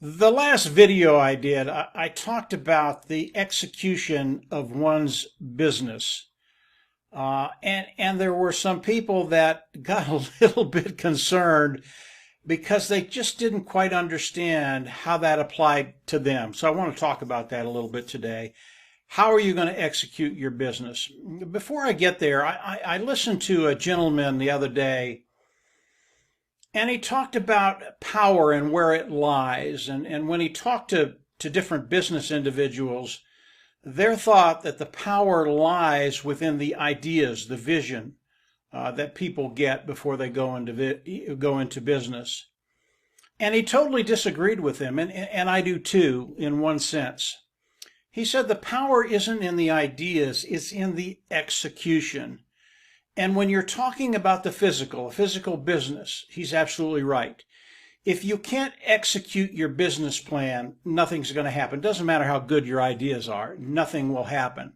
The last video I did, I talked about the execution of one's business. And there were some people that got a little bit concerned because they just didn't quite understand how that applied to them. So I want to talk about that a little bit today. How are you going to execute your business? Before I get there, I listened to a gentleman the other day, and he talked about power and where it lies. And when he talked to different business individuals, their thought that the power lies within the ideas, the vision that people get before they go into business. And he totally disagreed with him, and I do too, in one sense. He said the power isn't in the ideas, it's in the execution. And when you're talking about the physical business, he's absolutely right. If you can't execute your business plan, nothing's going to happen. Doesn't matter how good your ideas are, nothing will happen.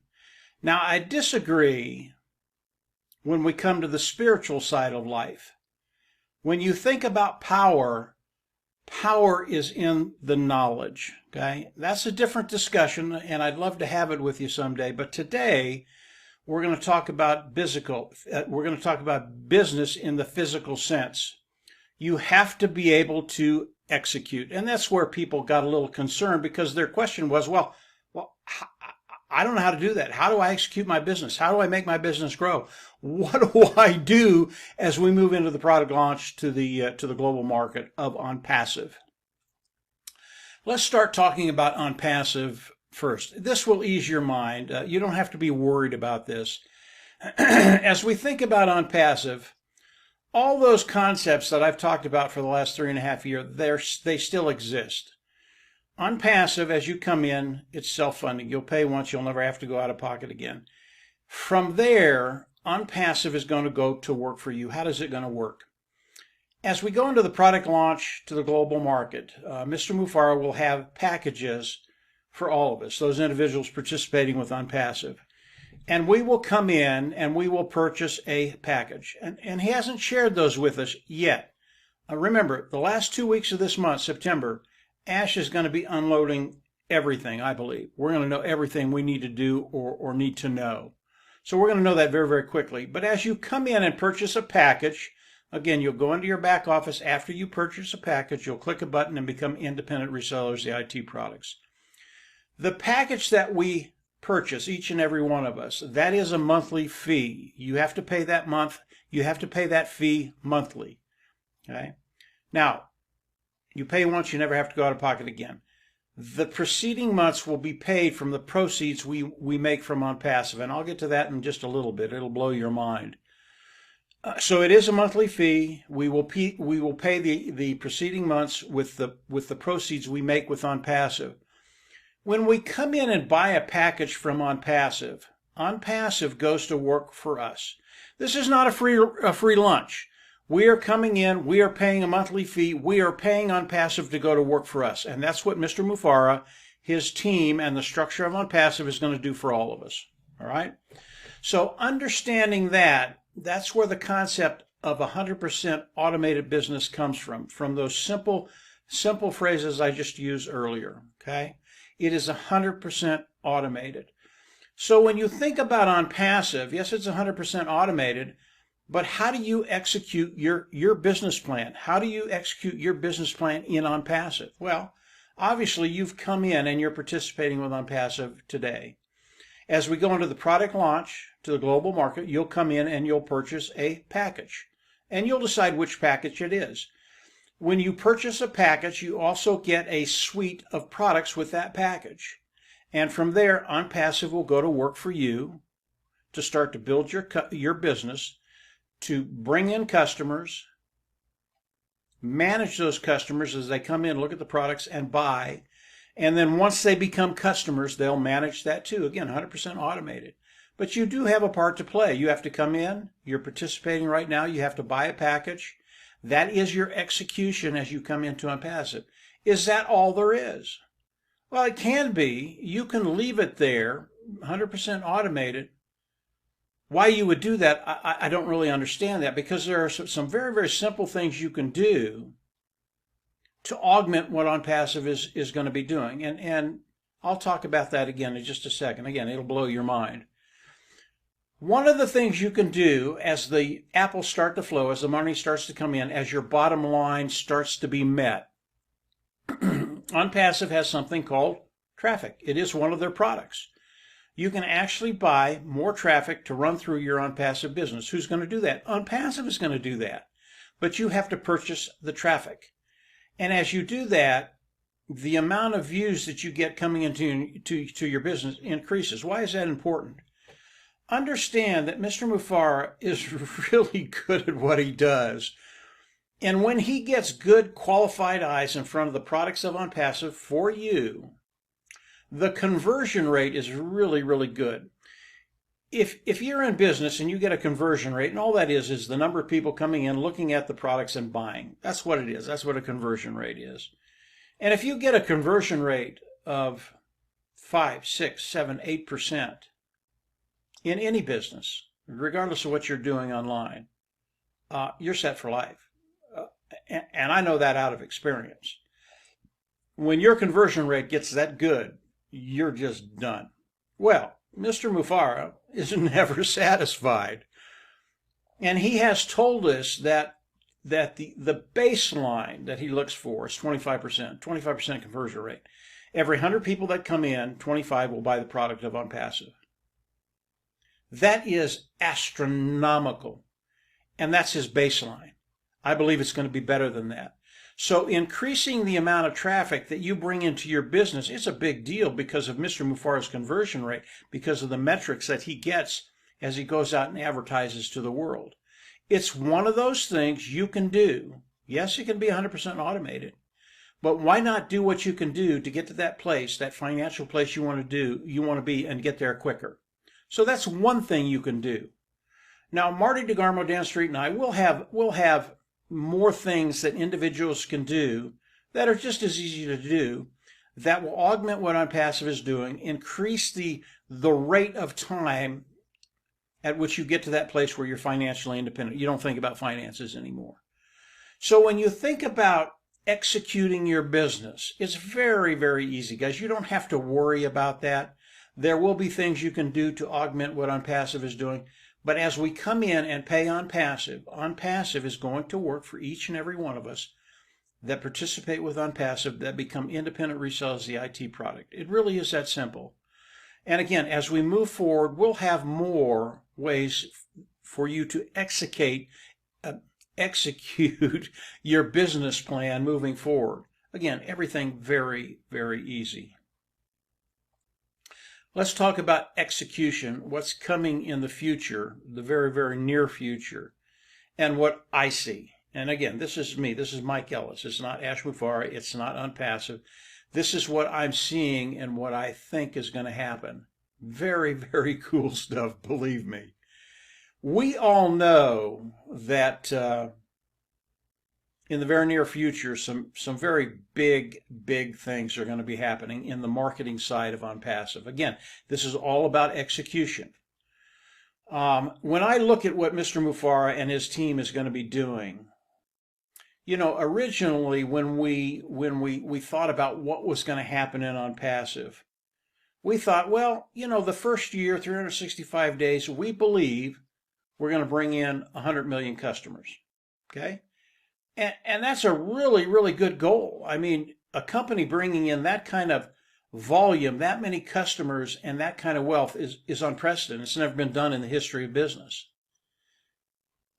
Now, I disagree when we come to the spiritual side of life. When you think about power, power is in the knowledge, okay? That's a different discussion, and I'd love to have it with you someday. But today, we're going to talk about we're going to talk about business in the physical sense. You have to be able to execute. And that's where people got a little concerned, because their question was, well, I don't know how to do that. How do I execute my business? How do I make my business grow? What do I do as we move into the product launch to the global market of ONPASSIVE? Let's start talking about ONPASSIVE first. This will ease your mind. You don't have to be worried about this. As we think about ONPASSIVE, all those concepts that I've talked about for the last 3.5 years, they still exist. ONPASSIVE, as you come in, it's self-funding. You'll pay once, you'll never have to go out of pocket again. From there, ONPASSIVE is going to go to work for you. How is it going to work? As we go into the product launch to the global market, Mr. Mufara will have packages for all of us, those individuals participating with ONPASSIVE. And we will come in and we will purchase a package. And he hasn't shared those with us yet. Remember, the last 2 weeks of this month, September, Ash is going to be unloading everything, I believe. We're going to know everything we need to do or need to know. So we're going to know that very, very quickly. But as you come in and purchase a package, again, you'll go into your back office. After you purchase a package, you'll click a button and become independent resellers of the IT products. The package that we purchase, each and every one of us, that is a monthly fee. You have to pay that month. You have to pay that fee monthly. Okay? Now, you pay once, you never have to go out of pocket again. The preceding months will be paid from the proceeds we make from ONPASSIVE, and I'll get to that in just a little bit. It'll blow your mind. So it is a monthly fee. We will pay the preceding months with the proceeds we make with ONPASSIVE. When we come in and buy a package from ONPASSIVE, ONPASSIVE goes to work for us. This is not a free lunch. We are coming in, we are paying a monthly fee, we are paying ONPASSIVE to go to work for us. And that's what Mr. Mufara, his team, and the structure of ONPASSIVE is going to do for all of us. All right? So understanding that, that's where the concept of 100% automated business comes from those simple phrases I just used earlier. Okay? It is 100% automated. So when you think about ONPASSIVE, yes, it's 100% automated, but how do you execute your business plan? How do you execute your business plan in ONPASSIVE? Well, obviously you've come in and you're participating with ONPASSIVE today. As we go into the product launch to the global market, you'll come in and you'll purchase a package. And you'll decide which package it is. When you purchase a package, you also get a suite of products with that package. And from there, ONPASSIVE will go to work for you to start to build your business, to bring in customers, manage those customers as they come in, look at the products, and buy. And then once they become customers, they'll manage that too. Again, 100% automated. But you do have a part to play. You have to come in. You're participating right now. You have to buy a package. That is your execution as you come into ONPASSIVE. Is that all there is? Well, it can be. You can leave it there, 100% automated. Why you would do that, I don't really understand that, because there are some very, very simple things you can do to augment what ONPASSIVE is going to be doing. And I'll talk about that again in just a second. Again, it'll blow your mind. One of the things you can do as the apples start to flow, as the money starts to come in, as your bottom line starts to be met, ONPASSIVE has something called traffic. It is one of their products. You can actually buy more traffic to run through your ONPASSIVE business. Who's going to do that? ONPASSIVE is going to do that. But you have to purchase the traffic. And as you do that, the amount of views that you get coming into your business increases. Why is that important? Understand that Mr. Mufareh is really good at what he does. And when he gets good qualified eyes in front of the products of ONPASSIVE for you, the conversion rate is really, really good. If you're in business and you get a conversion rate, and all that is the number of people coming in, looking at the products and buying. That's what it is. That's what a conversion rate is. And if you get a conversion rate of 5, 6, 7, 8% in any business, regardless of what you're doing online, you're set for life. And I know that out of experience. When your conversion rate gets that good, you're just done. Well, Mr. Mufareh is never satisfied. And he has told us that the baseline that he looks for is 25% conversion rate. Every 100 people that come in, 25 will buy the product of ONPASSIVE. That is astronomical. And that's his baseline. I believe it's going to be better than that. So increasing the amount of traffic that you bring into your business is a big deal because of Mr. Mufareh's conversion rate, because of the metrics that he gets as he goes out and advertises to the world. It's one of those things you can do. Yes, it can be 100% automated, but why not do what you can do to get to that place, that financial place you want to be, and get there quicker? So that's one thing you can do. Now, Marty DeGarmo, Dan Street, and I will have more things that individuals can do that are just as easy to do that will augment what ONPASSIVE is doing, increase the rate of time at which you get to that place where you're financially independent. You don't think about finances anymore. So when you think about executing your business, it's very, very easy, guys. You don't have to worry about that. There will be things you can do to augment what ONPASSIVE is doing. But as we come in and pay ONPASSIVE, ONPASSIVE is going to work for each and every one of us that participate with ONPASSIVE, that become independent resellers of the IT product. It really is that simple. And again, as we move forward, we'll have more ways for you to execute your business plan moving forward. Again, everything very, very easy. Let's talk about execution, what's coming in the future, the very, very near future, and what I see. And again, this is me. This is Mike Ellis. It's not Ash Mufareh. It's not ONPASSIVE. This is what I'm seeing and what I think is going to happen. Very, very cool stuff, believe me. We all know that in the very near future, some very big things are going to be happening in the marketing side of ONPASSIVE. Again, this is all about execution. When I look at what Mr. Mufareh and his team is going to be doing, you know, originally when we thought about what was going to happen in ONPASSIVE, we thought, well, you know, the first year, 365 days, we believe we're going to bring in 100 million customers. Okay? And that's a really, really good goal. I mean, a company bringing in that kind of volume, that many customers, and that kind of wealth is unprecedented. It's never been done in the history of business.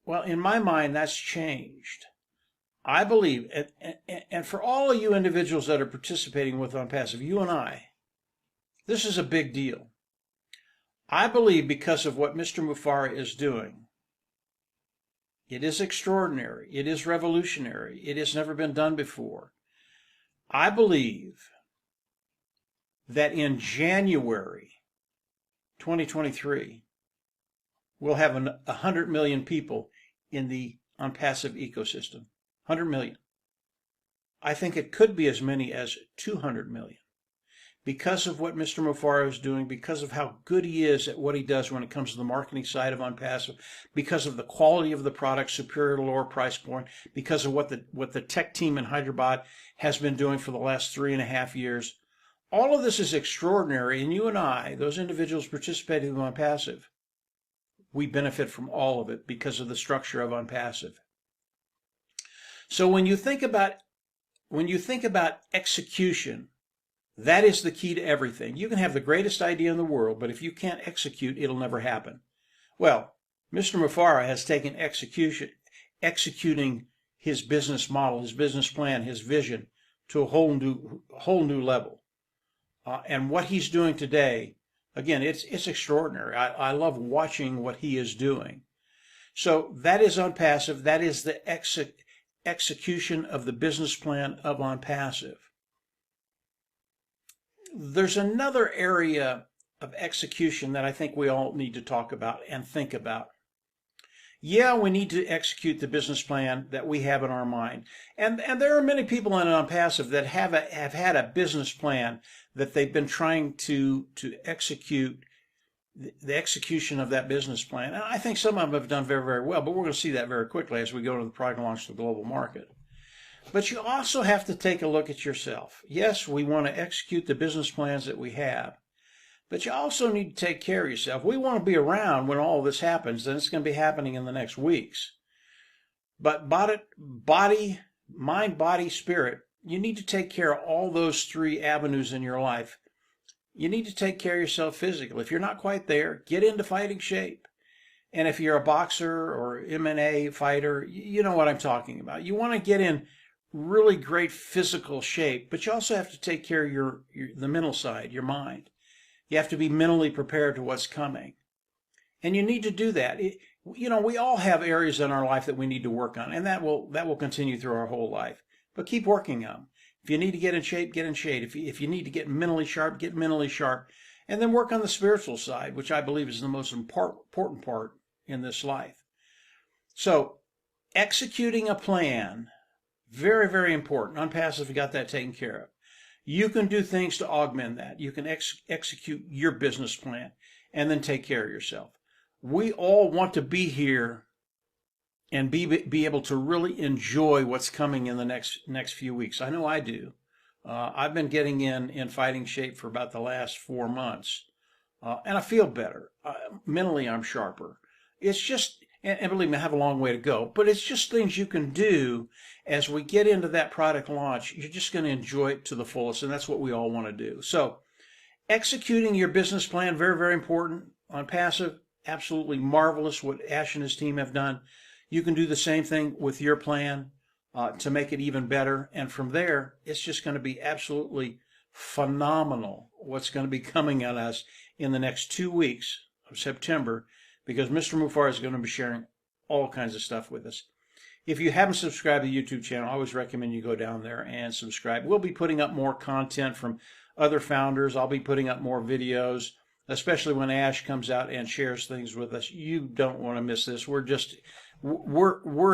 Well, in my mind, that's changed. I believe, and for all of you individuals that are participating with ONPASSIVE, you and I, this is a big deal. I believe because of what Mr. Mufareh is doing, it is extraordinary. It is revolutionary. It has never been done before. I believe that in January 2023, we'll have 100 million people in the ONPASSIVE ecosystem. 100 million. I think it could be as many as 200 million. because of what Mr. Mufaro is doing, because of how good he is at what he does when it comes to the marketing side of ONPASSIVE, because of the quality of the product, superior to lower price point, because of what the tech team in Hyderabad has been doing for the last 3.5 years. All of this is extraordinary, and you and I, those individuals participating in ONPASSIVE, we benefit from all of it because of the structure of ONPASSIVE. So when you think about execution, that is the key to everything. You can have the greatest idea in the world, but if you can't execute, it'll never happen. Well, Mr. Mufaro has taken executing his business model, his business plan, his vision to a whole new level. And what he's doing today, again, it's extraordinary. I love watching what he is doing. So that is ONPASSIVE. That is the execution of the business plan of ONPASSIVE. There's another area of execution that I think we all need to talk about and think about. Yeah, we need to execute the business plan that we have in our mind. And there are many people in ONPASSIVE that have had a business plan that they've been trying to execute the execution of that business plan. And I think some of them have done very, very well, but we're going to see that very quickly as we go to the product launch to the global market. But you also have to take a look at yourself. Yes, we want to execute the business plans that we have, but you also need to take care of yourself. We want to be around when all this happens, and it's going to be happening in the next weeks. But mind, body, spirit, you need to take care of all those three avenues in your life. You need to take care of yourself physically. If you're not quite there, get into fighting shape. And if you're a boxer or MMA fighter, you know what I'm talking about. You want to get in really great physical shape, but you also have to take care of the mental side, your mind. You have to be mentally prepared to what's coming. And you need to do that. We all have areas in our life that we need to work on, and that will continue through our whole life. But keep working on them. If you need to get in shape, get in shape. If you need to get mentally sharp, get mentally sharp. And then work on the spiritual side, which I believe is the most important part in this life. So, executing a plan, very, very important. ONPASSIVE got that taken care of. You can do things to augment that. You can execute your business plan and then take care of yourself. We all want to be here and be able to really enjoy what's coming in the next few weeks. I know I do. I've been getting in fighting shape for about the last 4 months, and I feel better. Mentally, I'm sharper. It's just, and believe me, I have a long way to go, but it's just things you can do as we get into that product launch. You're just going to enjoy it to the fullest, and that's what we all want to do. So executing your business plan, very, very important. ONPASSIVE, absolutely marvelous what Ash and his team have done. You can do the same thing with your plan to make it even better. And from there, it's just going to be absolutely phenomenal what's going to be coming at us in the next 2 weeks of September, because Mr. Mufaro is going to be sharing all kinds of stuff with us. If you haven't subscribed to the YouTube channel, I always recommend you go down there and subscribe. We'll be putting up more content from other founders. I'll be putting up more videos, especially when Ash comes out and shares things with us. You don't want to miss this. We're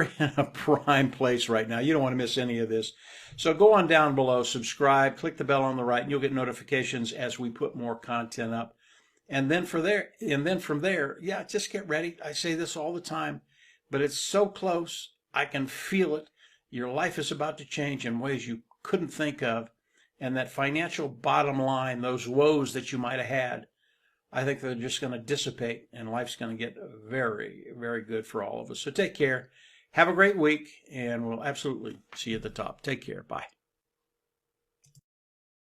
in a prime place right now. You don't want to miss any of this. So go on down below, subscribe, click the bell on the right, and you'll get notifications as we put more content up. And then from there, yeah, just get ready. I say this all the time, but it's so close. I can feel it. Your life is about to change in ways you couldn't think of. And that financial bottom line, those woes that you might have had, I think they're just going to dissipate, and life's going to get very, very good for all of us. So take care. Have a great week, and we'll absolutely see you at the top. Take care. Bye.